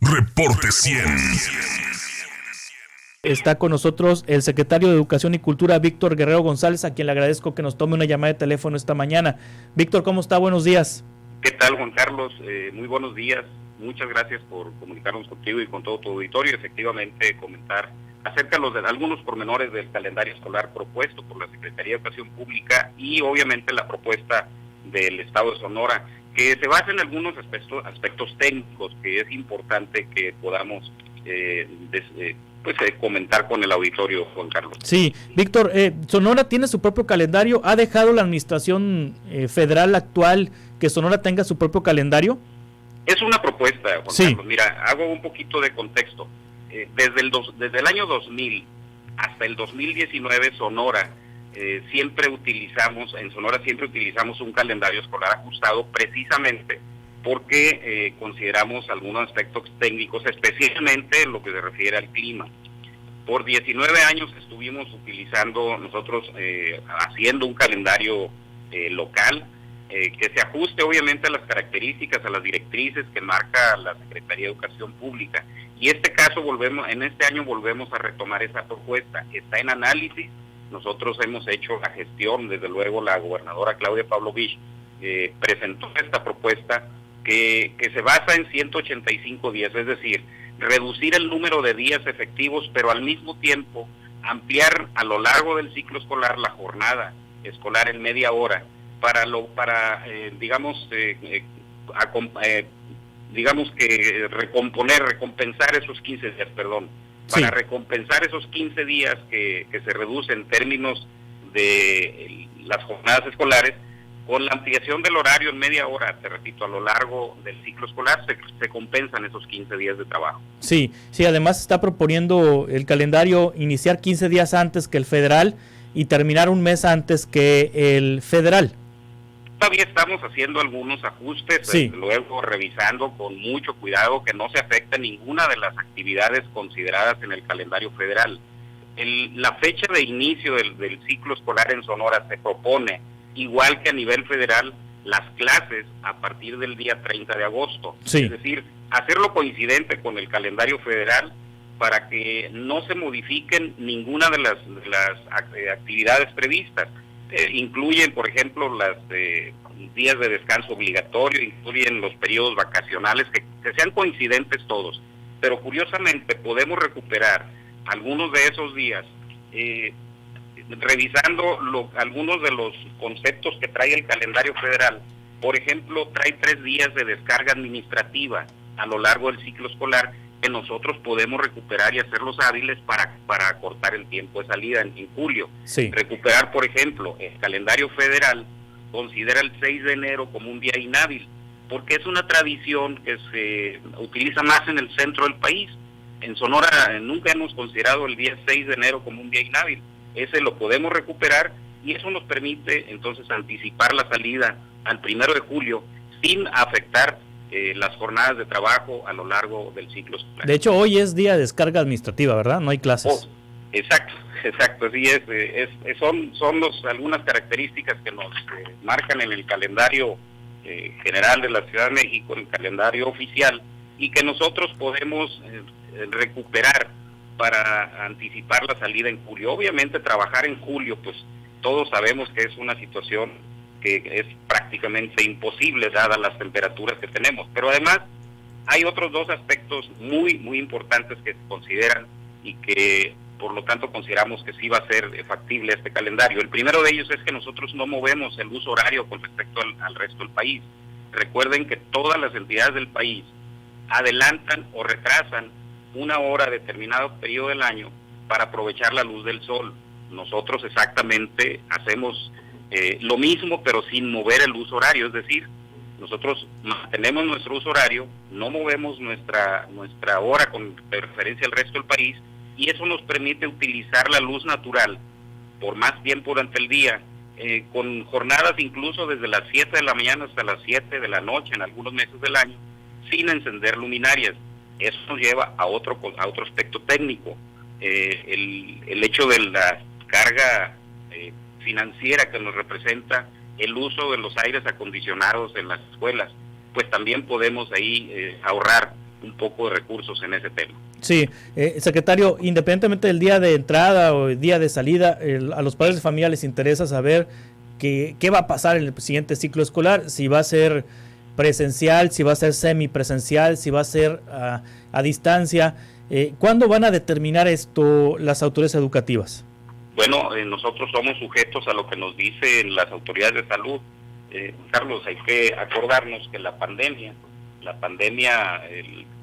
Reporte 100. Está con nosotros el secretario de Educación y Cultura, Víctor Guerrero González, a quien le agradezco que nos tome una llamada de teléfono esta mañana. Víctor, ¿cómo está? Buenos días. ¿Qué tal, Juan Carlos? Muy buenos días. Muchas gracias por comunicarnos contigo y con todo tu auditorio. Efectivamente, comentar acerca de algunos pormenores del calendario escolar propuesto por la Secretaría de Educación Pública y obviamente la propuesta del Estado de Sonora, que se basa en algunos aspectos técnicos que es importante que podamos comentar con el auditorio, Juan Carlos. Sí, Víctor, Sonora tiene su propio calendario. ¿Ha dejado la administración federal actual que Sonora tenga su propio calendario? Es una propuesta, Juan Carlos. Mira, hago un poquito de contexto. Desde el año 2000 hasta el 2019, Sonora siempre utilizamos un calendario escolar ajustado precisamente porque consideramos algunos aspectos técnicos, especialmente en lo que se refiere al clima. Por 19 años estuvimos utilizando nosotros, haciendo un calendario local, que se ajuste obviamente a las características, a las directrices que marca la Secretaría de Educación Pública. Y en este año volvemos a retomar esa propuesta. Está en análisis. Nosotros hemos hecho la gestión, desde luego la gobernadora Claudia Pavlovich presentó esta propuesta que se basa en 185 días, es decir, reducir el número de días efectivos, pero al mismo tiempo ampliar a lo largo del ciclo escolar la jornada escolar en media hora para recompensar esos 15 días, para recompensar esos 15 días que se reducen en términos de las jornadas escolares. Con la ampliación del horario en media hora, te repito, a lo largo del ciclo escolar se compensan esos 15 días de trabajo. Sí, además está proponiendo el calendario iniciar 15 días antes que el federal y terminar un mes antes que el federal. Todavía estamos haciendo algunos ajustes, luego revisando con mucho cuidado que no se afecte ninguna de las actividades consideradas en el calendario federal. La fecha de inicio del ciclo escolar en Sonora se propone, igual que a nivel federal, las clases a partir del día 30 de agosto. Es decir, hacerlo coincidente con el calendario federal para que no se modifiquen ninguna de las actividades previstas. Incluyen, por ejemplo, los días de descanso obligatorio, incluyen los periodos vacacionales, que sean coincidentes todos. Pero curiosamente podemos recuperar algunos de esos días, revisando algunos de los conceptos que trae el calendario federal. Por ejemplo, trae 3 días de descarga administrativa a lo largo del ciclo escolar que nosotros podemos recuperar y hacerlos hábiles para acortar el tiempo de salida en julio. Recuperar, por ejemplo, el calendario federal considera el 6 de enero como un día inhábil, porque es una tradición que se utiliza más en el centro del país. En Sonora nunca hemos considerado el día 6 de enero como un día inhábil. Ese lo podemos recuperar y eso nos permite entonces anticipar la salida al 1 de julio sin afectar las jornadas de trabajo a lo largo del ciclo escolar. De hecho, hoy es día de descarga administrativa, ¿verdad? No hay clases. Exacto, así es. Son algunas características que nos marcan en el calendario general de la Ciudad de México, el calendario oficial, y que nosotros podemos recuperar para anticipar la salida en julio. Obviamente trabajar en julio, pues todos sabemos que es una situación que es prácticamente imposible dadas las temperaturas que tenemos, pero además hay otros 2 aspectos muy importantes que se consideran y que por lo tanto consideramos que sí va a ser factible este calendario. El primero de ellos es que nosotros no movemos el uso horario con respecto al resto del país. Recuerden que todas las entidades del país adelantan o retrasan 1 hora determinado periodo del año para aprovechar la luz del sol. Nosotros exactamente hacemos lo mismo, pero sin mover el uso horario, es decir, nosotros mantenemos nuestro uso horario, no movemos nuestra hora con referencia al resto del país, y eso nos permite utilizar la luz natural por más tiempo durante el día, con jornadas incluso desde las 7 de la mañana hasta las 7 de la noche en algunos meses del año, sin encender luminarias. Eso nos lleva a otro aspecto técnico, el hecho de la carga financiera que nos representa el uso de los aires acondicionados en las escuelas, pues también podemos ahí ahorrar un poco de recursos en ese tema. Sí, secretario, independientemente del día de entrada o el día de salida, a los padres de familia les interesa saber qué va a pasar en el siguiente ciclo escolar, si va a ser presencial, si va a ser semipresencial, si va a ser a distancia. ¿Cuándo van a determinar esto las autoridades educativas? Bueno, nosotros somos sujetos a lo que nos dicen las autoridades de salud. Carlos, hay que acordarnos que la pandemia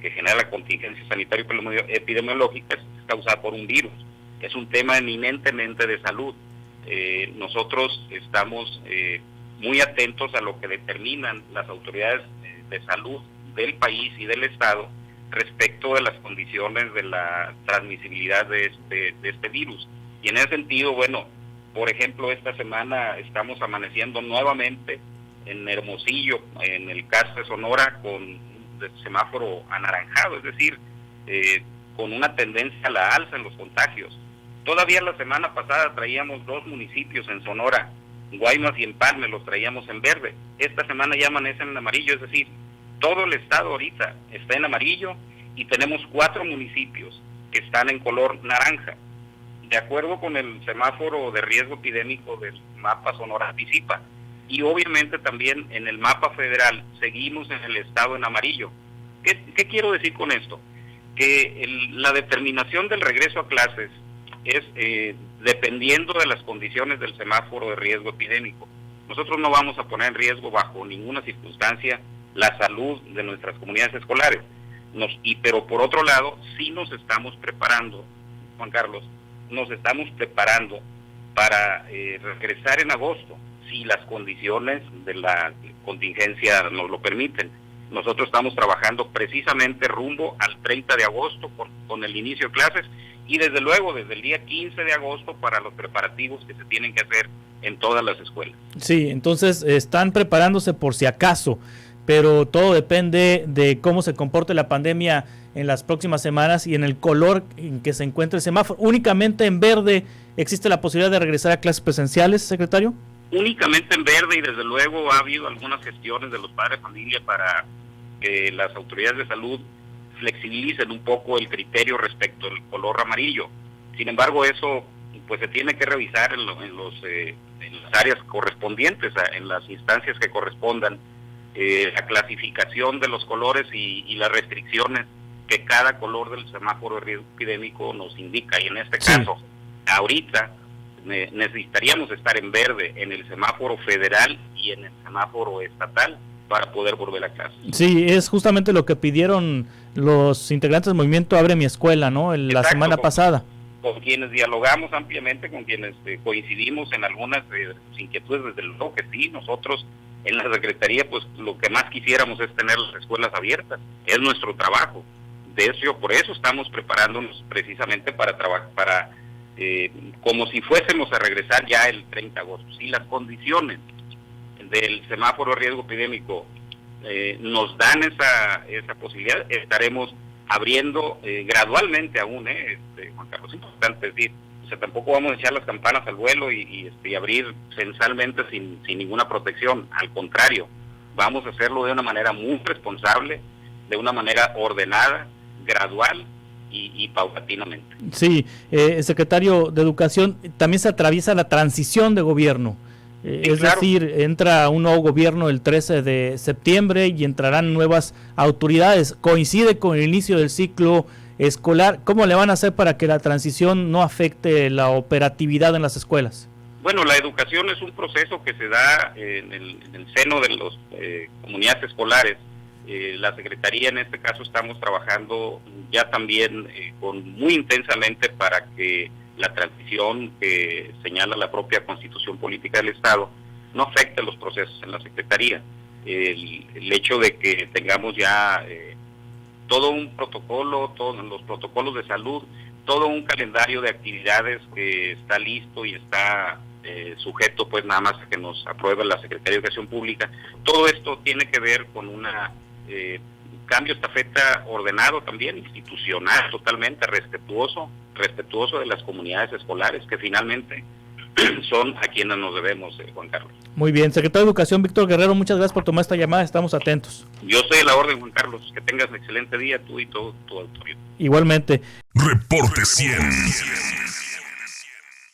que genera la contingencia sanitaria y epidemiológica es causada por un virus. Es un tema eminentemente de salud. Nosotros estamos muy atentos a lo que determinan las autoridades de salud del país y del Estado respecto de las condiciones de la transmisibilidad de este virus. Y en ese sentido, bueno, por ejemplo, esta semana estamos amaneciendo nuevamente en Hermosillo, en el caso de Sonora, con un semáforo anaranjado, es decir, con una tendencia a la alza en los contagios. Todavía la semana pasada traíamos 2 municipios en Sonora, Guaymas y Empalme, los traíamos en verde. Esta semana ya amanecen en amarillo, es decir, todo el estado ahorita está en amarillo y tenemos 4 municipios que están en color naranja. De acuerdo con el semáforo de riesgo epidémico del mapa Sonora Anticipa. Y obviamente también en el mapa federal seguimos en el estado en amarillo. ¿Qué quiero decir con esto? Que la determinación del regreso a clases es dependiendo de las condiciones del semáforo de riesgo epidémico. Nosotros no vamos a poner en riesgo bajo ninguna circunstancia la salud de nuestras comunidades escolares. Pero por otro lado, sí nos estamos preparando, Juan Carlos, nos estamos preparando para regresar en agosto, si las condiciones de la contingencia nos lo permiten. Nosotros estamos trabajando precisamente rumbo al 30 de agosto con el inicio de clases y desde luego desde el día 15 de agosto para los preparativos que se tienen que hacer en todas las escuelas. Sí, entonces están preparándose por si acaso, pero todo depende de cómo se comporte la pandemia en las próximas semanas y en el color en que se encuentre el semáforo. ¿Únicamente en verde existe la posibilidad de regresar a clases presenciales, secretario? Únicamente en verde, y desde luego ha habido algunas gestiones de los padres de familia para que las autoridades de salud flexibilicen un poco el criterio respecto al color amarillo. Sin embargo, eso pues se tiene que revisar en las áreas correspondientes, en las instancias que correspondan, la clasificación de los colores y las restricciones que cada color del semáforo de riesgo epidémico nos indica. Y en este caso, ahorita necesitaríamos estar en verde en el semáforo federal y en el semáforo estatal para poder volver a clase. Sí, es justamente lo que pidieron los integrantes del movimiento Abre Mi Escuela, ¿no? La semana pasada. Con quienes dialogamos ampliamente, con quienes coincidimos en algunas inquietudes, desde luego que sí, nosotros en la Secretaría pues lo que más quisiéramos es tener las escuelas abiertas, es nuestro trabajo. De hecho, por eso estamos preparándonos precisamente para trabajar, como si fuésemos a regresar ya el 30 de agosto. Si las condiciones del semáforo de riesgo epidémico nos dan esa posibilidad, estaremos abriendo gradualmente aún, Juan Carlos, es importante decir, o sea, tampoco vamos a echar las campanas al vuelo y abrir censalmente sin ninguna protección. Al contrario, vamos a hacerlo de una manera muy responsable, de una manera ordenada, gradual y paulatinamente. Sí, secretario de Educación, también se atraviesa la transición de gobierno. Es claro. Decir, entra un nuevo gobierno el 13 de septiembre y entrarán nuevas autoridades. Coincide con el inicio del ciclo escolar. ¿Cómo le van a hacer para que la transición no afecte la operatividad en las escuelas? Bueno, la educación es un proceso que se da en el seno de las comunidades escolares. La Secretaría en este caso estamos trabajando ya también muy intensamente para que la transición que señala la propia Constitución Política del Estado no afecte los procesos en la Secretaría. El hecho de que tengamos ya todo un protocolo, todos los protocolos de salud, todo un calendario de actividades que está listo y está sujeto pues nada más a que nos apruebe la Secretaría de Educación Pública. Todo esto tiene que ver con una cambio estafeta ordenado también, institucional, totalmente respetuoso de las comunidades escolares, que finalmente son a quienes nos debemos, Juan Carlos. Muy bien, secretario de Educación Víctor Guerrero, muchas gracias por tomar esta llamada, estamos atentos. Yo estoy a la orden, Juan Carlos, que tengas un excelente día tú y todo tu autoridad. Igualmente. Reporte 100.